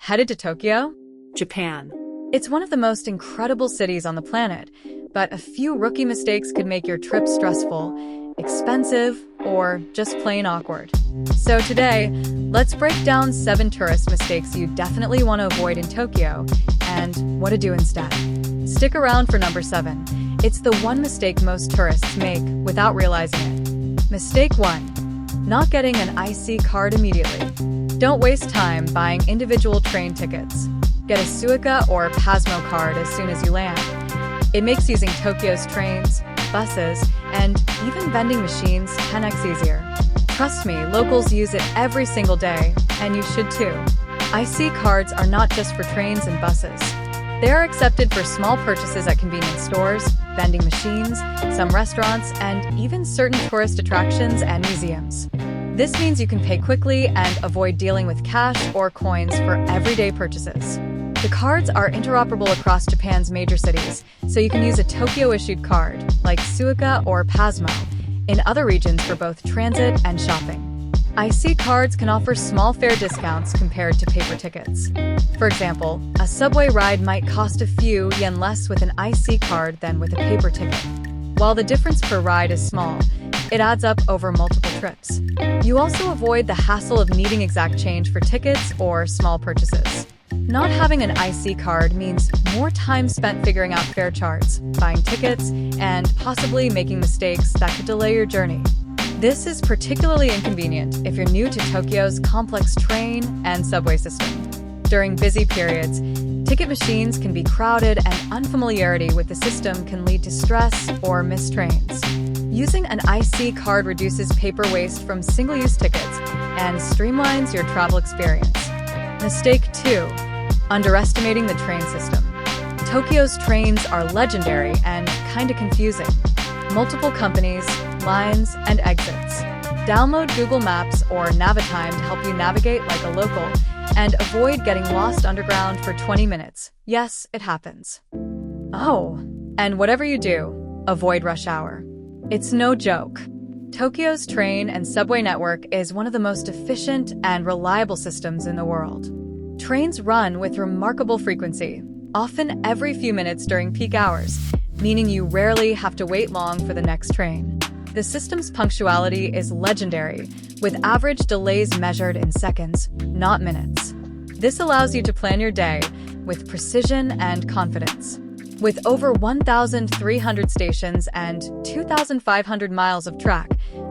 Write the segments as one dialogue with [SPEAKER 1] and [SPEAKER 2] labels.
[SPEAKER 1] Headed to Tokyo?
[SPEAKER 2] Japan.
[SPEAKER 1] It's one of the most incredible cities on the planet, but a few rookie mistakes could make your trip stressful, expensive, or just plain awkward. So today, let's break down 7 tourist mistakes you definitely want to avoid in Tokyo and what to do instead. Stick around for number 7. It's the one mistake most tourists make without realizing it. Mistake 1. Not getting an IC card immediately. Don't waste time buying individual train tickets. Get a Suica or Pasmo card as soon as you land. It makes using Tokyo's trains, buses, and even vending machines 10x easier. Trust me, locals use it every single day, and you should too. IC cards are not just for trains and buses. They are accepted for small purchases at convenience stores, vending machines, some restaurants, and even certain tourist attractions and museums. This means you can pay quickly and avoid dealing with cash or coins for everyday purchases. The cards are interoperable across Japan's major cities, so you can use a Tokyo-issued card, like Suica or Pasmo, in other regions for both transit and shopping. IC cards can offer small fare discounts compared to paper tickets. For example, a subway ride might cost a few yen less with an IC card than with a paper ticket. While the difference per ride is small, it adds up over multiple trips. You also avoid the hassle of needing exact change for tickets or small purchases. Not having an IC card means more time spent figuring out fare charts, buying tickets, and possibly making mistakes that could delay your journey. This is particularly inconvenient if you're new to Tokyo's complex train and subway system. During busy periods, ticket machines can be crowded and unfamiliarity with the system can lead to stress or missed trains. Using an IC card reduces paper waste from single-use tickets and streamlines your travel experience. Mistake 2. Underestimating the train system. Tokyo's trains are legendary and kinda confusing. Multiple companies, lines, and exits. Download Google Maps or Navitime to help you navigate like a local and avoid getting lost underground for 20 minutes. Yes, it happens. Oh, and whatever you do, avoid rush hour. It's no joke. Tokyo's train and subway network is one of the most efficient and reliable systems in the world. Trains run with remarkable frequency, often every few minutes during peak hours, meaning you rarely have to wait long for the next train. The system's punctuality is legendary, with average delays measured in seconds, not minutes. This allows you to plan your day with precision and confidence. With over 1,300 stations and 2,500 miles of track,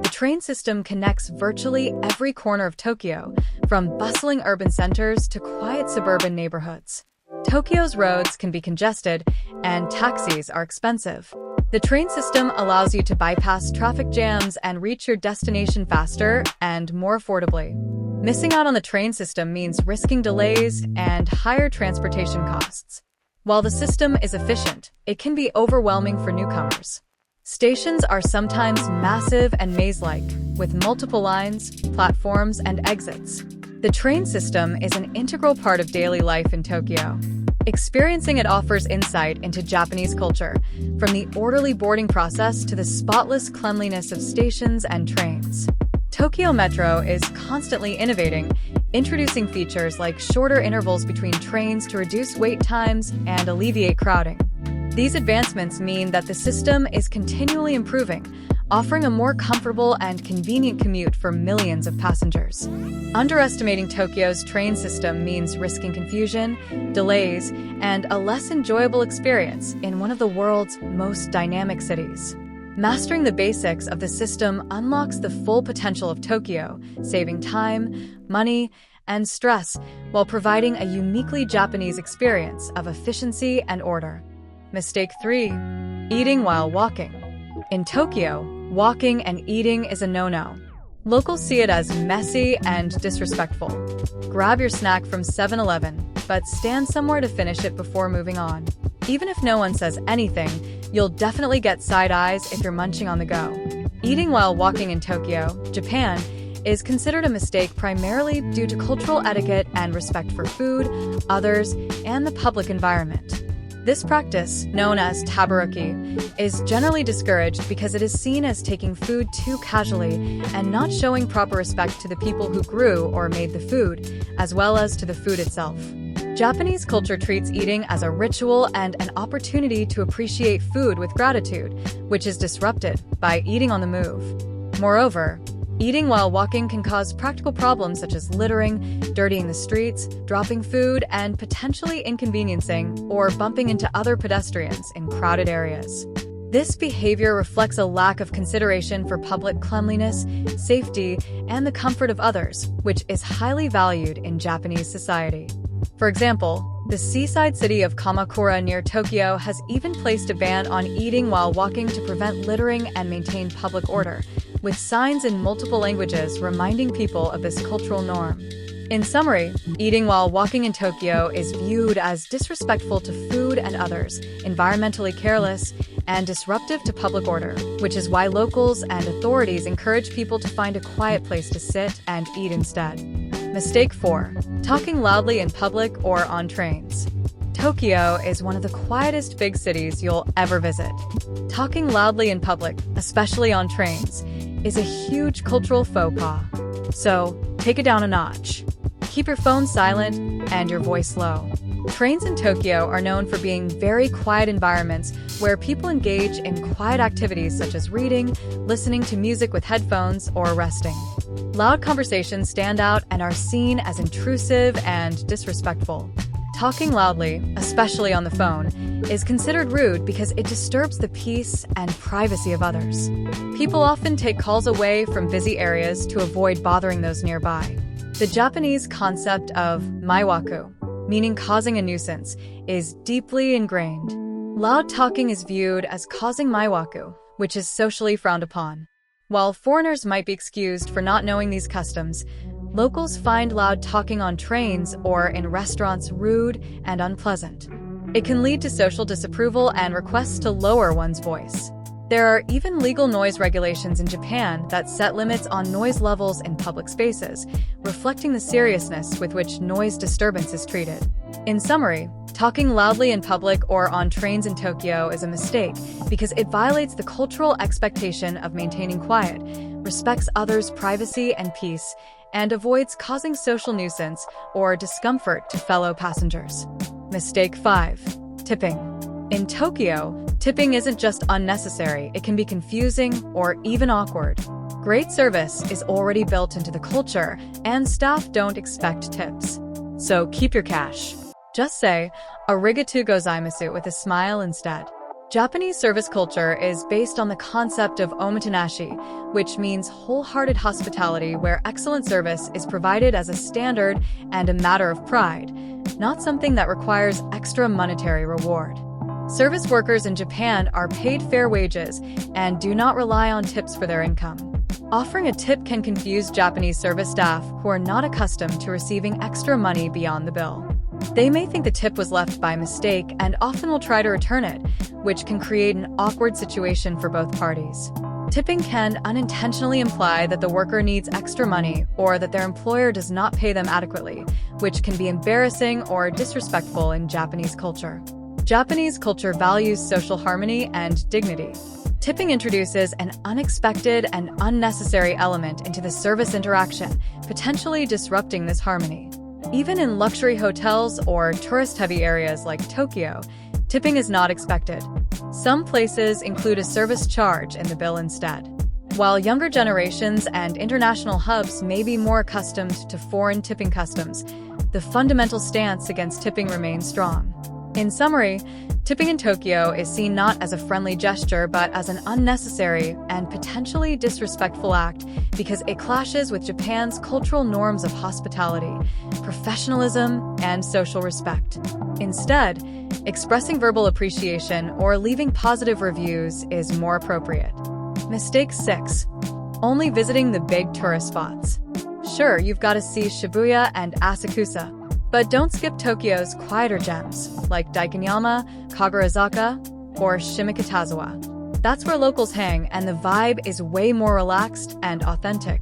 [SPEAKER 1] the train system connects virtually every corner of Tokyo, from bustling urban centers to quiet suburban neighborhoods. Tokyo's roads can be congested, and taxis are expensive. The train system allows you to bypass traffic jams and reach your destination faster and more affordably. Missing out on the train system means risking delays and higher transportation costs. While the system is efficient, it can be overwhelming for newcomers. Stations are sometimes massive and maze-like, with multiple lines, platforms, and exits. The train system is an integral part of daily life in Tokyo. Experiencing it offers insight into Japanese culture, from the orderly boarding process to the spotless cleanliness of stations and trains. Tokyo Metro is constantly innovating, introducing features like shorter intervals between trains to reduce wait times and alleviate crowding. These advancements mean that the system is continually improving, offering a more comfortable and convenient commute for millions of passengers. Underestimating Tokyo's train system means risking confusion, delays, and a less enjoyable experience in one of the world's most dynamic cities. Mastering the basics of the system unlocks the full potential of Tokyo, saving time, money, and stress while providing a uniquely Japanese experience of efficiency and order. Mistake 3. Eating while walking. In Tokyo, walking and eating is a no-no. Locals see it as messy and disrespectful. Grab your snack from 7-Eleven, but stand somewhere to finish it before moving on. Even if no one says anything, you'll definitely get side eyes if you're munching on the go. Eating while walking in Tokyo, Japan, is considered a mistake primarily due to cultural etiquette and respect for food, others, and the public environment. This practice, known as tabaruki, is generally discouraged because it is seen as taking food too casually and not showing proper respect to the people who grew or made the food, as well as to the food itself. Japanese culture treats eating as a ritual and an opportunity to appreciate food with gratitude, which is disrupted by eating on the move. Moreover, eating while walking can cause practical problems such as littering, dirtying the streets, dropping food, and potentially inconveniencing or bumping into other pedestrians in crowded areas. This behavior reflects a lack of consideration for public cleanliness, safety, and the comfort of others, which is highly valued in Japanese society. For example, the seaside city of Kamakura near Tokyo has even placed a ban on eating while walking to prevent littering and maintain public order, with signs in multiple languages reminding people of this cultural norm. In summary, eating while walking in Tokyo is viewed as disrespectful to food and others, environmentally careless, and disruptive to public order, which is why locals and authorities encourage people to find a quiet place to sit and eat instead. Mistake 4. Talking loudly in public or on trains. Tokyo is one of the quietest big cities you'll ever visit. Talking loudly in public, especially on trains, is a huge cultural faux pas. So, take it down a notch. Keep your phone silent and your voice low. Trains in Tokyo are known for being very quiet environments where people engage in quiet activities such as reading, listening to music with headphones, or resting. Loud conversations stand out and are seen as intrusive and disrespectful. Talking loudly, especially on the phone, is considered rude because it disturbs the peace and privacy of others. People often take calls away from busy areas to avoid bothering those nearby. The Japanese concept of maiwaku, meaning causing a nuisance, is deeply ingrained. Loud talking is viewed as causing maiwaku, which is socially frowned upon. While foreigners might be excused for not knowing these customs, locals find loud talking on trains or in restaurants rude and unpleasant. It can lead to social disapproval and requests to lower one's voice. There are even legal noise regulations in Japan that set limits on noise levels in public spaces, reflecting the seriousness with which noise disturbance is treated. In summary, talking loudly in public or on trains in Tokyo is a mistake because it violates the cultural expectation of maintaining quiet, respects others' privacy and peace, and avoids causing social nuisance or discomfort to fellow passengers. Mistake 5. Tipping. In Tokyo, tipping isn't just unnecessary, it can be confusing or even awkward. Great service is already built into the culture, and staff don't expect tips. So keep your cash. Just say, "Arigatou gozaimasu" with a smile instead. Japanese service culture is based on the concept of omotenashi, which means wholehearted hospitality where excellent service is provided as a standard and a matter of pride, not something that requires extra monetary reward. Service workers in Japan are paid fair wages and do not rely on tips for their income. Offering a tip can confuse Japanese service staff who are not accustomed to receiving extra money beyond the bill. They may think the tip was left by mistake and often will try to return it, which can create an awkward situation for both parties. Tipping can unintentionally imply that the worker needs extra money or that their employer does not pay them adequately, which can be embarrassing or disrespectful in Japanese culture. Japanese culture values social harmony and dignity. Tipping introduces an unexpected and unnecessary element into the service interaction, potentially disrupting this harmony. Even in luxury hotels or tourist-heavy areas like Tokyo, tipping is not expected. Some places include a service charge in the bill instead. While younger generations and international hubs may be more accustomed to foreign tipping customs, the fundamental stance against tipping remains strong. In summary, tipping in Tokyo is seen not as a friendly gesture but as an unnecessary and potentially disrespectful act because it clashes with Japan's cultural norms of hospitality, professionalism, and social respect. Instead, expressing verbal appreciation or leaving positive reviews is more appropriate. Mistake 6. Only visiting the big tourist spots. Sure, you've got to see Shibuya and Asakusa, but don't skip Tokyo's quieter gems, like Daikanyama, Kagurazaka, or Shimikitazawa. That's where locals hang, and the vibe is way more relaxed and authentic.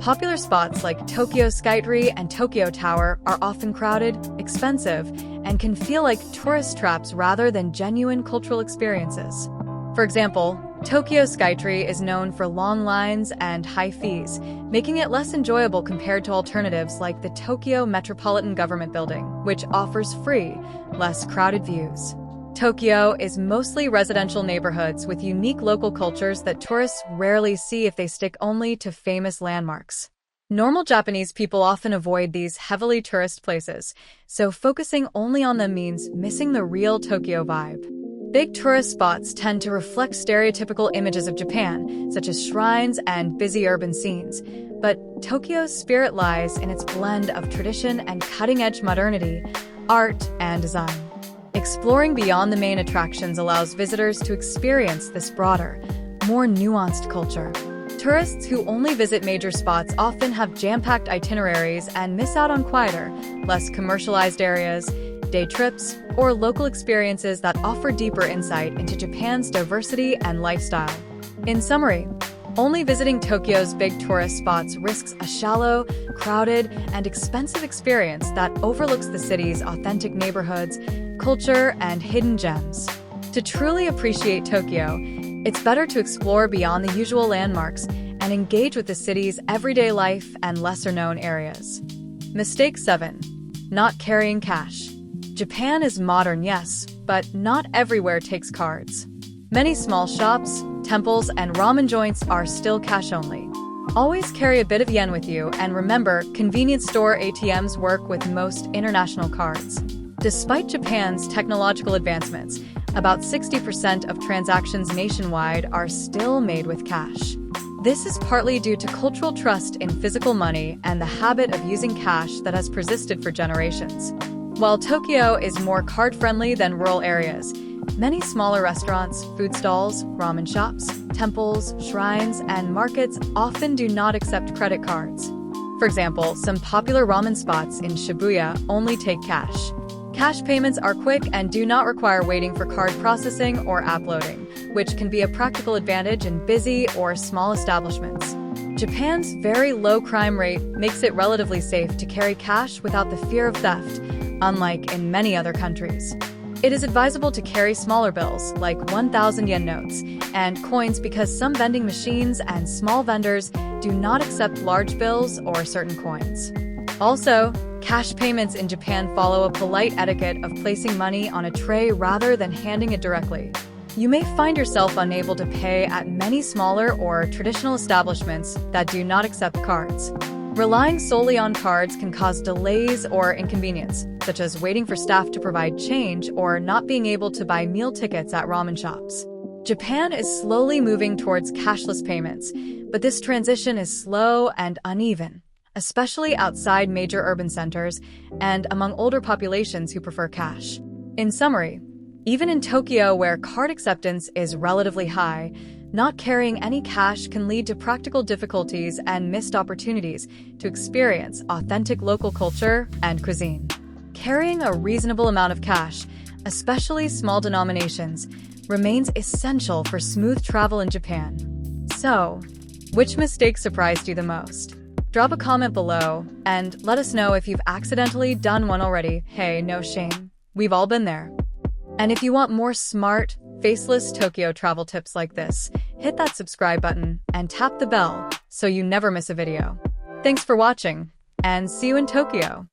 [SPEAKER 1] Popular spots like Tokyo Skytree and Tokyo Tower are often crowded, expensive, and can feel like tourist traps rather than genuine cultural experiences. For example, Tokyo Skytree is known for long lines and high fees, making it less enjoyable compared to alternatives like the Tokyo Metropolitan Government Building, which offers free, less crowded views. Tokyo is mostly residential neighborhoods with unique local cultures that tourists rarely see if they stick only to famous landmarks. Normal Japanese people often avoid these heavily tourist places, so focusing only on them means missing the real Tokyo vibe. Big tourist spots tend to reflect stereotypical images of Japan, such as shrines and busy urban scenes, but Tokyo's spirit lies in its blend of tradition and cutting-edge modernity, art, and design. Exploring beyond the main attractions allows visitors to experience this broader, more nuanced culture. Tourists who only visit major spots often have jam-packed itineraries and miss out on quieter, less commercialized areas, day trips, or local experiences that offer deeper insight into Japan's diversity and lifestyle. In summary, only visiting Tokyo's big tourist spots risks a shallow, crowded, and expensive experience that overlooks the city's authentic neighborhoods, culture, and hidden gems. To truly appreciate Tokyo, it's better to explore beyond the usual landmarks and engage with the city's everyday life and lesser-known areas. Mistake 7. Not carrying cash. Japan is modern, yes, but not everywhere takes cards. Many small shops, temples, and ramen joints are still cash only. Always carry a bit of yen with you, and remember, convenience store ATMs work with most international cards. Despite Japan's technological advancements, about 60% of transactions nationwide are still made with cash. This is partly due to cultural trust in physical money and the habit of using cash that has persisted for generations. While Tokyo is more card-friendly than rural areas, many smaller restaurants, food stalls, ramen shops, temples, shrines, and markets often do not accept credit cards. For example, some popular ramen spots in Shibuya only take cash. Cash payments are quick and do not require waiting for card processing or app loading, which can be a practical advantage in busy or small establishments. Japan's very low crime rate makes it relatively safe to carry cash without the fear of theft, unlike in many other countries. It is advisable to carry smaller bills, like 1,000 yen notes, and coins because some vending machines and small vendors do not accept large bills or certain coins. Also, cash payments in Japan follow a polite etiquette of placing money on a tray rather than handing it directly. You may find yourself unable to pay at many smaller or traditional establishments that do not accept cards. Relying solely on cards can cause delays or inconvenience, such as waiting for staff to provide change or not being able to buy meal tickets at ramen shops. Japan is slowly moving towards cashless payments, but this transition is slow and uneven, especially outside major urban centers and among older populations who prefer cash. In summary, even in Tokyo, where card acceptance is relatively high, not carrying any cash can lead to practical difficulties and missed opportunities to experience authentic local culture and cuisine. Carrying a reasonable amount of cash, especially small denominations, remains essential for smooth travel in Japan. So, which mistake surprised you the most? Drop a comment below and let us know if you've accidentally done one already. Hey, no shame. We've all been there. And if you want more smart, faceless Tokyo travel tips like this, hit that subscribe button and tap the bell so you never miss a video. Thanks for watching, and see you in Tokyo!